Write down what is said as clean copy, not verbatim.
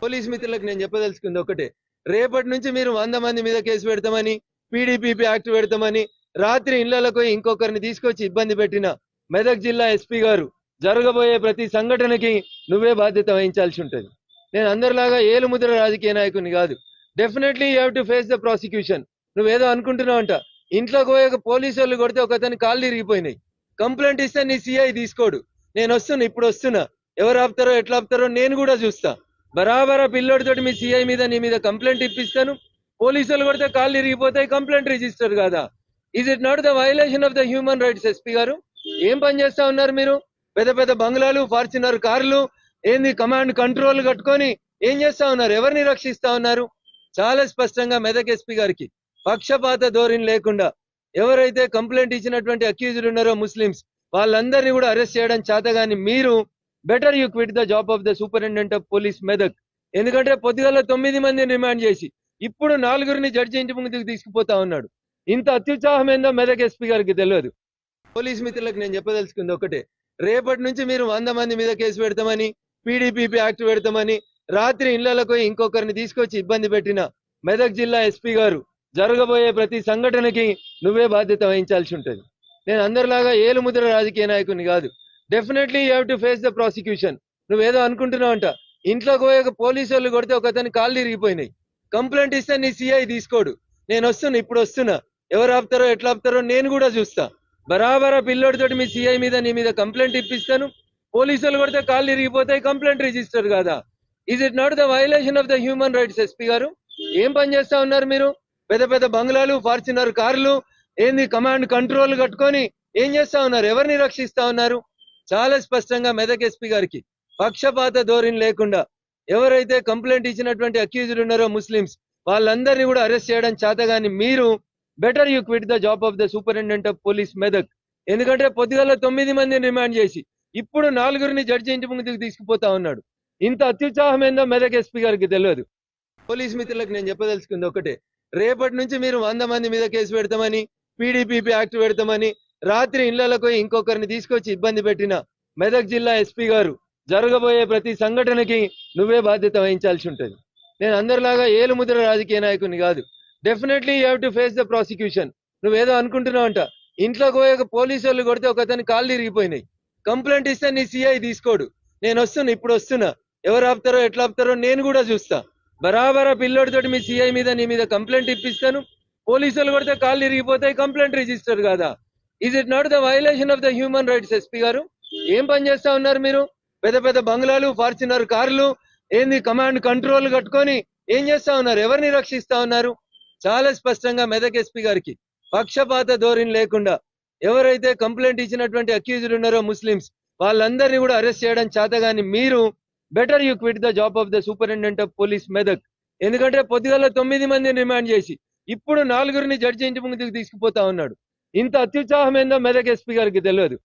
Police మిత్రులకు నేను చెప్పదలుచుకుంది ఒకటే, రేపటి నుంచి మీరు 100 మంది మీద కేసు పెడతామని, పీడీపీపీ యాక్ట్ పెడతామని, రాత్రి ఇళ్లకు ఇంకొకరిని తీసుకొచ్చి ఇబ్బంది పెట్టిన మెదక్ జిల్లా ఎస్పీ గారు జరగబోయే ప్రతి సంఘటనకి నువ్వే బాధ్యత వహించాల్సి ఉంటుంది. నేను అందరిలాగా ఏలుముద్ర రాజకీయ నాయకుని కాదు. Definitely you have to face the prosecution. నువ్వేదో అనుకుంటున్నావంట, ఇంట్లోకి పోయాక పోలీసు వాళ్ళు కొడితే ఒక అతని కాళ్ళు ఇరిగిపోయినాయి. కంప్లైంట్ ఇస్తే నీ సిఐ తీసుకోడు. నేను వస్తున్నా, ఇప్పుడు వస్తున్నా. ఎవరు ఆపుతారో ఎట్లా ఆపుతారో నేను కూడా చూస్తా. బరాబరా పిల్లోడితోటి మీ సిఐ మీద నీ మీద కంప్లైంట్ ఇప్పిస్తాను. పోలీసులు కొడితే కాళ్ళు ఇరిగిపోతాయి, కంప్లైంట్ రిజిస్టర్ కాదా? Is it not the violation of the human rights? SP గారు ఏం పని చేస్తా ఉన్నారు మీరు? పెద్ద పెద్ద బంగ్లాలు, ఫార్చునర్ కార్లు, ఏంది కమాండ్ కంట్రోల్ కట్టుకొని ఏం చేస్తా ఉన్నారు? ఎవరిని రక్షిస్తా ఉన్నారు? చాలా స్పష్టంగా మెదక్ ఎస్పీ గారికి పక్షపాత ధోరణి లేకుండా ఎవరైతే కంప్లైంట్ ఇచ్చినటువంటి అక్యూజ్డ్ ఉన్నారో ముస్లిమ్స్, వాళ్ళందరినీ కూడా అరెస్ట్ చేయడం చేతగాని మీరు better you quit the job of the superintendent of police Medak. ఎందుకంటే పొద్దుగల 9 మందిని రిమాండ్ చేసి ఇప్పుడు 4గురిని జడ్జి ఇంటి ముందుకు తీసుకుపోతా ఉన్నాడు. ఇంత అత్యుత్సాహం ఏందో మెదక్ ఎస్పీ గారికి తెలియదు. పోలీస్ మిత్రులకు నేను చెప్పదలుచుకుంది ఒకటే, రేపటి నుంచి మీరు 100 మంది మీద కేసు పెడతామని, పీడీపీపీ యాక్ట్ పెడతామని, రాత్రి ఇళ్లకు ఇంకొకరిని తీసుకొచ్చి ఇబ్బంది పెట్టిన మెదక్ జిల్లా ఎస్పీ గారు జరగబోయే ప్రతి సంఘటనకి నువ్వే బాధ్యత వహించాల్సి ఉంటుంది. నేను అందరిలాగా ఏలుముద్ర రాజకీయ నాయకుని కాదు. Definitely you have to face the prosecution. నువ్వేదో అనుకుంటున్నావంట, ఇంట్లోకి పోయాక పోలీసు వాళ్ళు కొడితే ఒక అతని కాళ్ళు ఇరిగిపోయినాయి. కంప్లైంట్ ఇస్తే నీ సిఐ తీసుకోడు. నేను వస్తున్నా, ఇప్పుడు వస్తున్నా. ఎవరు ఆపుతారో ఎట్లా ఆపుతారో నేను కూడా చూస్తా. బరాబరా పిల్లోడితోటి మీ సిఐ మీద నీ మీద కంప్లైంట్ ఇప్పిస్తాను. పోలీసులు కొడితే కాళ్ళు ఇరిగిపోతాయి, కంప్లైంట్ రిజిస్టర్ కాదా? Is it not the violation of the human rights? SP గారు ఏం పని చేస్తా ఉన్నారు మీరు? పెద్ద పెద్ద బంగ్లాలు, ఫార్చునర్ కార్లు, ఏంది కమాండ్ కంట్రోల్ కట్టుకొని ఏం చేస్తా ఉన్నారు? ఎవరిని రక్షిస్తా ఉన్నారు? చాలా స్పష్టంగా మెదక్ ఎస్పీ గారికి పక్షపాత ధోరణి లేకుండా ఎవరైతే కంప్లైంట్ ఇచ్చినటువంటి అక్యూజ్డ్ ఉన్నారో ముస్లిమ్స్, వాళ్ళందరినీ కూడా అరెస్ట్ చేయడం చేతగాని మీరు better you quit the job of the superintendent of police Medak. ఎందుకంటే పొద్దుగల 9 మందిని రిమాండ్ చేసి ఇప్పుడు 4గురిని జడ్జి ఇంటి ముందుకు తీసుకుపోతా ఉన్నాడు. ఇంత అత్యుత్సాహం ఏందో మెదక్ ఎస్పీ గారికి తెలియదు. పోలీస్ మిత్రులకు నేను చెప్పదలుచుకుంది ఒకటే, రేపటి నుంచి మీరు 100 మంది మీద కేసు పెడతామని, పీడీపీపీ యాక్ట్ పెడతామని, రాత్రి ఇళ్లకు ఇంకొకరిని తీసుకొచ్చి ఇబ్బంది పెట్టిన మెదక్ జిల్లా ఎస్పీ గారు జరగబోయే ప్రతి సంఘటనకి నువ్వే బాధ్యత వహించాల్సి ఉంటుంది. నేను అందరిలాగా ఏలుముద్ర రాజకీయ నాయకుని కాదు. Definitely you have to face the prosecution. నువ్వేదో అనుకుంటున్నావంట, ఇంట్లోకి పోయాక పోలీసు వాళ్ళు కొడితే ఒక అతని కాళ్ళు ఇరిగిపోయినాయి. కంప్లైంట్ ఇస్తే నీ సిఐ తీసుకోడు. నేను వస్తున్నా, ఇప్పుడు వస్తున్నా. ఎవరు ఆపుతారో ఎట్లా ఆపుతారో నేను కూడా చూస్తా. బరాబరా పిల్లోడితోటి మీ సిఐ మీద నీ మీద కంప్లైంట్ ఇప్పిస్తాను. పోలీసులు కొడితే కాళ్ళు ఇరిగిపోతాయి, కంప్లైంట్ రిజిస్టర్ కాదా? Is it not the violation of the human rights? SP గారు ఏం పని చేస్తా ఉన్నారు మీరు? పెద్ద పెద్ద బంగ్లాలు, ఫార్చునర్ కార్లు, ఏంది కమాండ్ కంట్రోల్ కట్టుకొని ఏం చేస్తా ఉన్నారు? ఎవరిని రక్షిస్తా ఉన్నారు? చాలా స్పష్టంగా మెదక్ ఎస్పీ గారికి పక్షపాత ధోరణి లేకుండా ఎవరైతే కంప్లైంట్ ఇచ్చినటువంటి అక్యూజ్డ్ ఉన్నారో ముస్లిమ్స్, వాళ్ళందరినీ కూడా అరెస్ట్ చేయడం చేతగాని మీరు better you quit the job of the superintendent of police Medak. ఎందుకంటే పొద్దుగల 9 మందిని రిమాండ్ చేసి ఇప్పుడు 4గురిని జడ్జి ఇంటి ముందుకు తీసుకుపోతా ఉన్నాడు. ఇంత అత్యుత్సాహం ఏందో మెదక్ ఎస్పీ గారికి తెలియదు.